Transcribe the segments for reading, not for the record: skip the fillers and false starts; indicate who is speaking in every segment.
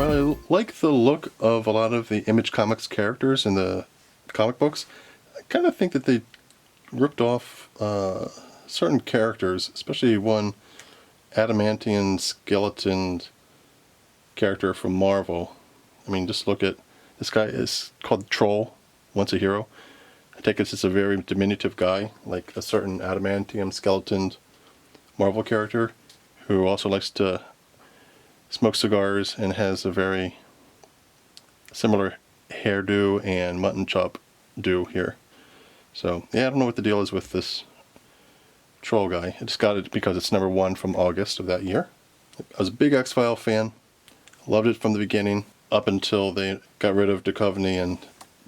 Speaker 1: I like the look of a lot of the Image Comics characters in the comic books. I kind of think that they ripped off certain characters, especially one adamantium skeleton character from Marvel. I mean, just look at this guy is called Troll, once a hero. I take it it's a very diminutive guy, like a certain adamantium skeleton Marvel character who also likes to smoke cigars and has a very similar hairdo and mutton chop do here. So yeah, I don't know what the deal is with this Troll guy. I just got it because it's #1 from August of that year. I was a big X-File fan. Loved it from the beginning up until they got rid of Duchovny and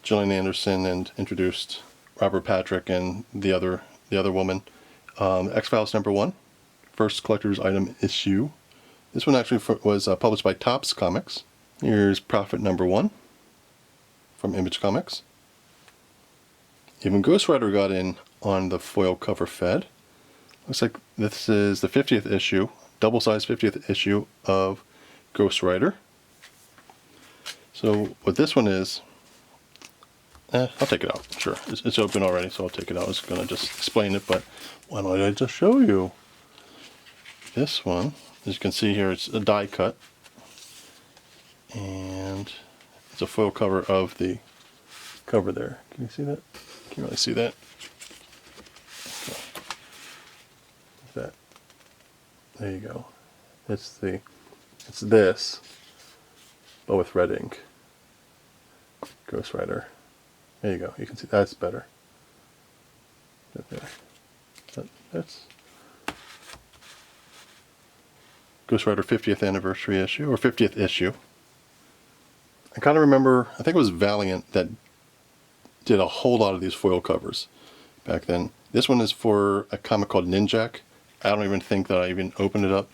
Speaker 1: Gillian Anderson and introduced Robert Patrick and the other woman. X-Files #1, first collector's item issue. This one actually was published by Topps Comics. Here's Prophet #1 from Image Comics. Even Ghost Rider got in on the foil cover fed. Looks like this is the 50th issue, double-sized 50th issue of Ghost Rider. So what this one is, I'll take it out, sure. It's open already, so I'll take it out. I was going to just explain it, but why don't I just show you? This one, as you can see here, it's a die cut. And it's a foil cover of the cover there. Can you see that? Can't really see that. That. There you go. It's this, but with red ink. Ghost Rider. There you go. You can see that's better. That's Ghost Rider 50th anniversary issue, or 50th issue. I kind of remember, I think it was Valiant that did a whole lot of these foil covers back then. This one is for a comic called Ninjak. I don't even think that I even opened it up,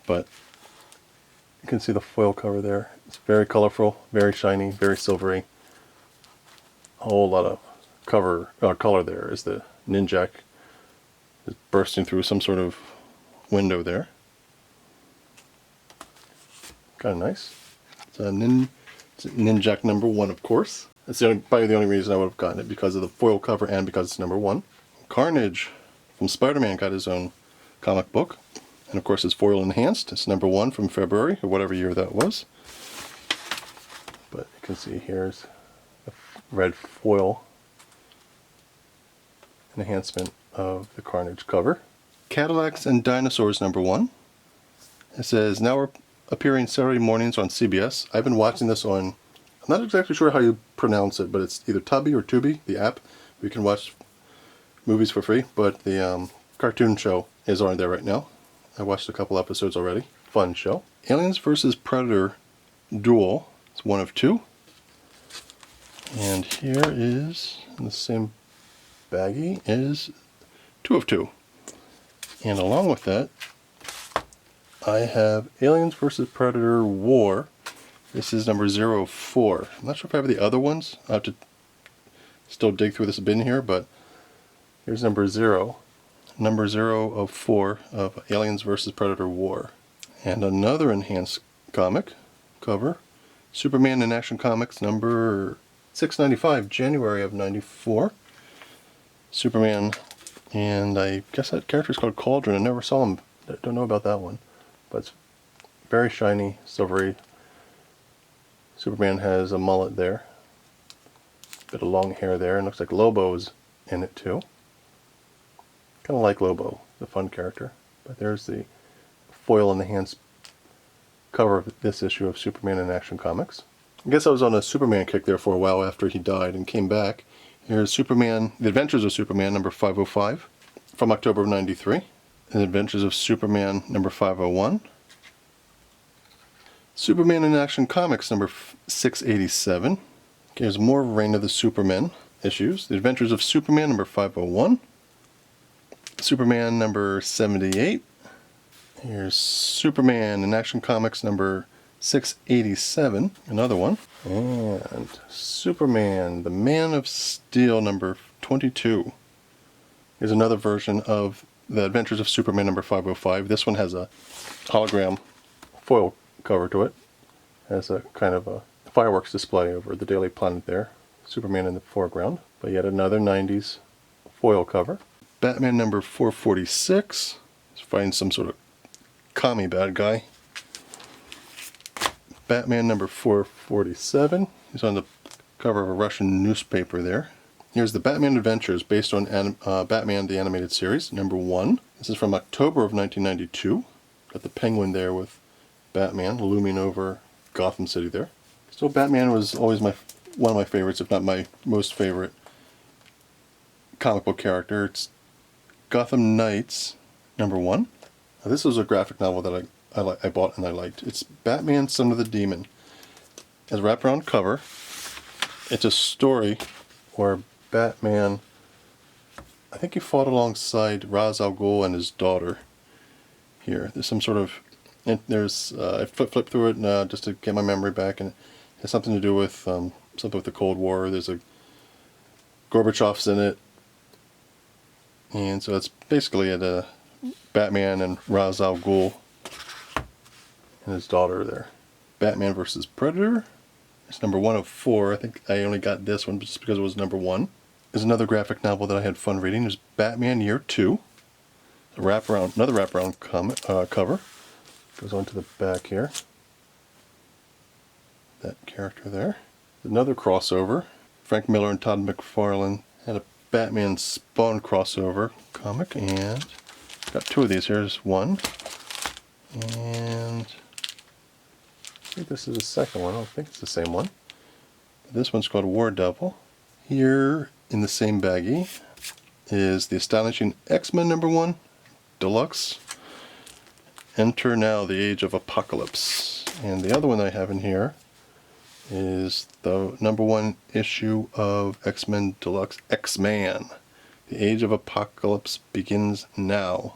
Speaker 1: but you can see the foil cover there. It's very colorful, very shiny, very silvery. A whole lot of color there as the Ninjak is bursting through some sort of window there. Kind of nice. It's Ninjak #1, of course. That's probably the only reason I would have gotten it, because of the foil cover and because it's #1. Carnage from Spider-Man got his own comic book. And of course it's foil enhanced. It's #1 from February, or whatever year that was. But you can see here's the red foil enhancement of the Carnage cover. Cadillacs and Dinosaurs #1. It says, now we're appearing Saturday mornings on CBS. I've been watching this on, I'm not exactly sure how you pronounce it, but it's either Tubi or Tubi, the app. We can watch movies for free, but the cartoon show is on there right now. I watched a couple episodes already. Fun show. Aliens vs. Predator Duel. It's 1 of 2. And here is, in the same baggie, is 2 of 2. And along with that, I have Aliens vs. Predator War. This is number 04. I'm not sure if I have the other ones. I have to still dig through this bin here, but here's number 0. Number 0 of 4 of Aliens vs. Predator War. And another enhanced comic cover. Superman in Action Comics number 695, January of 94. Superman, and I guess that character is called Cauldron. I never saw him. I don't know about that one. But it's very shiny, silvery. Superman has a mullet there. Bit of long hair there, and looks like Lobo's in it too. Kind of like Lobo, the fun character. But there's the foil enhanced cover of this issue of Superman in Action Comics. I guess I was on a Superman kick there for a while after he died and came back. Here's Superman, The Adventures of Superman number 505 from October of 93. The Adventures of Superman number 501. Superman in Action Comics number 687. Here's more Reign of the Supermen issues. The Adventures of Superman number 501. Superman number 78. Here's Superman in Action Comics number 687, another one. And Superman, the Man of Steel number 22. Here's another version of The Adventures of Superman number 505. This one has a hologram foil cover to it. Has a kind of a fireworks display over the Daily Planet there. Superman in the foreground. But yet another 90s foil cover. Batman number 446. He's fighting some sort of commie bad guy. Batman number 447. He's on the cover of a Russian newspaper there. Here's the Batman Adventures based on Batman the Animated Series, number 1. This is from October of 1992. Got the Penguin there with Batman looming over Gotham City there. So Batman was always one of my favorites, if not my most favorite comic book character. It's Gotham Knights, number 1. Now, this was a graphic novel that I bought and I liked. It's Batman, Son of the Demon. It has a wraparound cover. It's a story where Batman, I think he fought alongside Ra's al Ghul and his daughter here. There's some sort of, I flipped through it just to get my memory back, and it has something to do with something with the Cold War. There's a Gorbachev's in it, and so it's basically a Batman and Ra's al Ghul and his daughter there. Batman versus Predator. It's number 1 of 4. I think I only got this one just because it was number 1. There's another graphic novel that I had fun reading. There's Batman Year 2. Another wraparound cover. Goes on to the back here. That character there. Another crossover. Frank Miller and Todd McFarlane had a Batman Spawn crossover comic, and got 2 of these. Here's one, and I think this is the second one. I don't think it's the same one. This one's called War Devil. Here in the same baggie is the Astonishing X-Men number 1 Deluxe. Enter Now the Age of Apocalypse. And the other one I have in here is the number 1 issue of X-Men Deluxe, X-Man. The Age of Apocalypse Begins Now.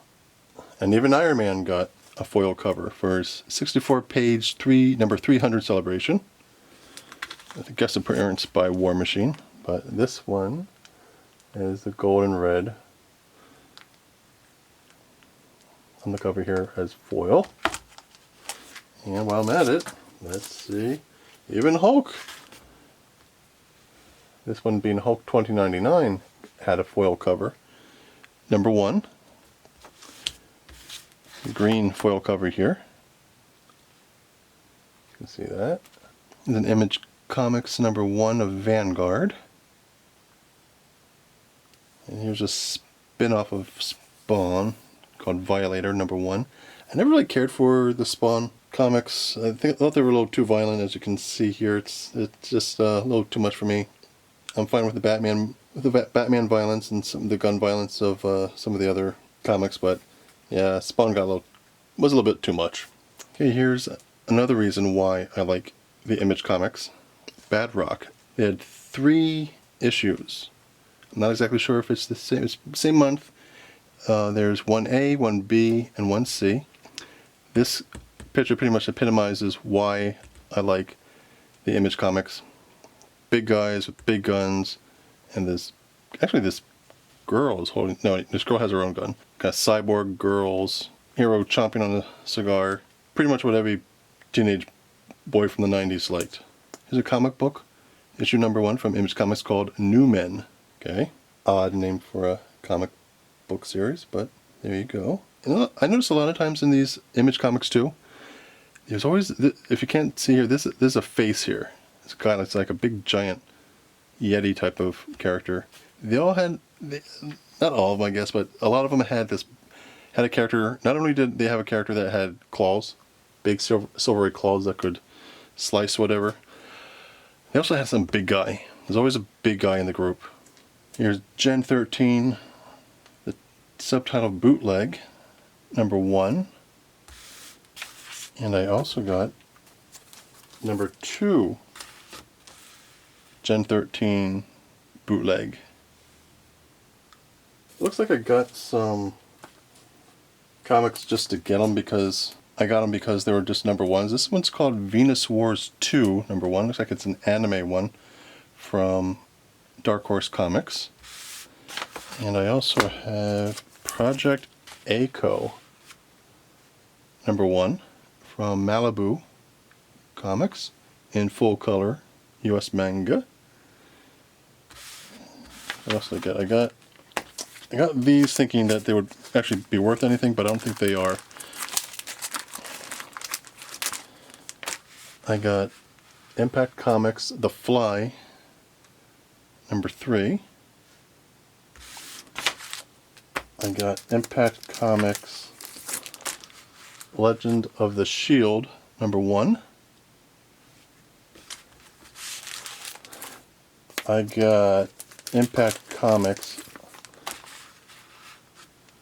Speaker 1: And even Iron Man got a foil cover for his 64-page number 300 celebration. I guess appearance by War Machine. But this one is the gold and red on the cover here as foil. And while I'm at it, let's see. Even Hulk. This one being Hulk 2099 had a foil cover. Number 1. Green foil cover here. You can see that. There's an Image Comics number 1 of Vanguard. And here's a spin-off of Spawn called Violator number 1. I never really cared for the Spawn comics. I thought they were a little too violent, as you can see here. It's just a little too much for me. I'm fine with the Batman violence and some of the gun violence of some of the other comics, but yeah, Spawn was a little bit too much. Okay, here's another reason why I like the Image Comics. Bad Rock. They had 3 issues. I'm not exactly sure if it's the same month. There's 1A, 1B, and 1C. This picture pretty much epitomizes why I like the Image Comics. Big guys with big guns, and this girl is holding, no, this girl has her own gun. Got cyborg girls, hero chomping on a cigar. Pretty much what every teenage boy from the 90s liked. Here's a comic book, issue number 1 from Image Comics called New Men. Okay, odd name for a comic book series, but there you go. And I notice a lot of times in these Image Comics too, there's always, if you can't see here, there's a face here. It's kind of, it's like a big giant Yeti type of character. They all had, not all of them I guess, but a lot of them had a character. Not only did they have a character that had claws, big silvery claws that could slice whatever, they also had some big guy. There's always a big guy in the group. Here's Gen 13, the subtitle Bootleg, number 1. And I also got number 2, Gen 13 Bootleg. Looks like I got some comics just to get them because I got them because they were just number 1s. This one's called Venus Wars 2, number 1. Looks like it's an anime one from Dark Horse Comics. And I also have Project A-Co, number 1, from Malibu Comics in full color, US manga. What else did I get? I got these thinking that they would actually be worth anything, but I don't think they are. I got Impact Comics The Fly, number 3. I got Impact Comics Legend of the Shield, number 1. I got Impact Comics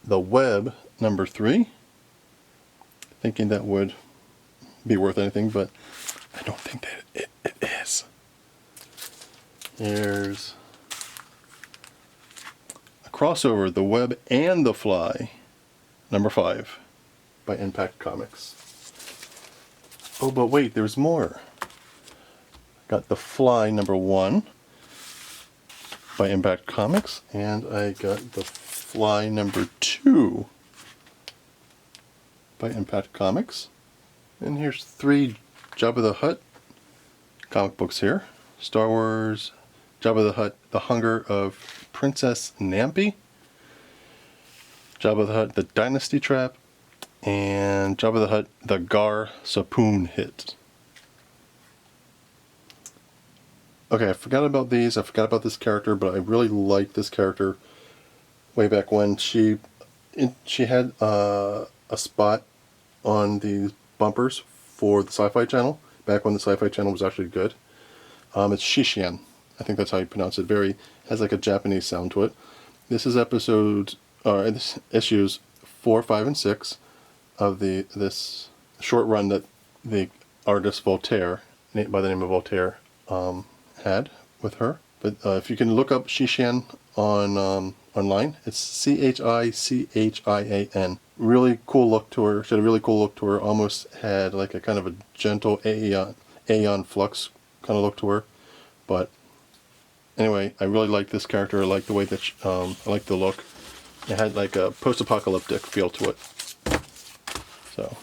Speaker 1: The Web, number 3. Thinking that would be worth anything, but I don't think that it is. There's a crossover, The Web and The Fly, number 5, by Impact Comics. Oh, but wait, there's more. Got The Fly, number 1, by Impact Comics, and I got The Fly, number 2, by Impact Comics. And here's 3 Jabba the Hutt comic books here. Star Wars, Jabba the Hutt, The Hunger of Princess Nampi, Jabba the Hutt, The Dynasty Trap, and Jabba the Hutt, The Gar Sapoon Hit. Okay, I forgot about these. I forgot about this character, but I really liked this character way back when. She had a spot on the bumpers for the Sci-Fi Channel, back when the Sci-Fi Channel was actually good. It's Shishian. I think that's how you pronounce it. Has like a Japanese sound to it. This is issues 4, 5, and 6 of this short run that the artist Voltaire, by the name of Voltaire, had with her. But if you can look up Shishian on online, it's Chichian. Really cool look to her. She had a really cool look to her. Almost had like a kind of a gentle Aeon Flux kind of look to her. But anyway, I really like this character. I like the way that I like the look. It had like a post-apocalyptic feel to it. So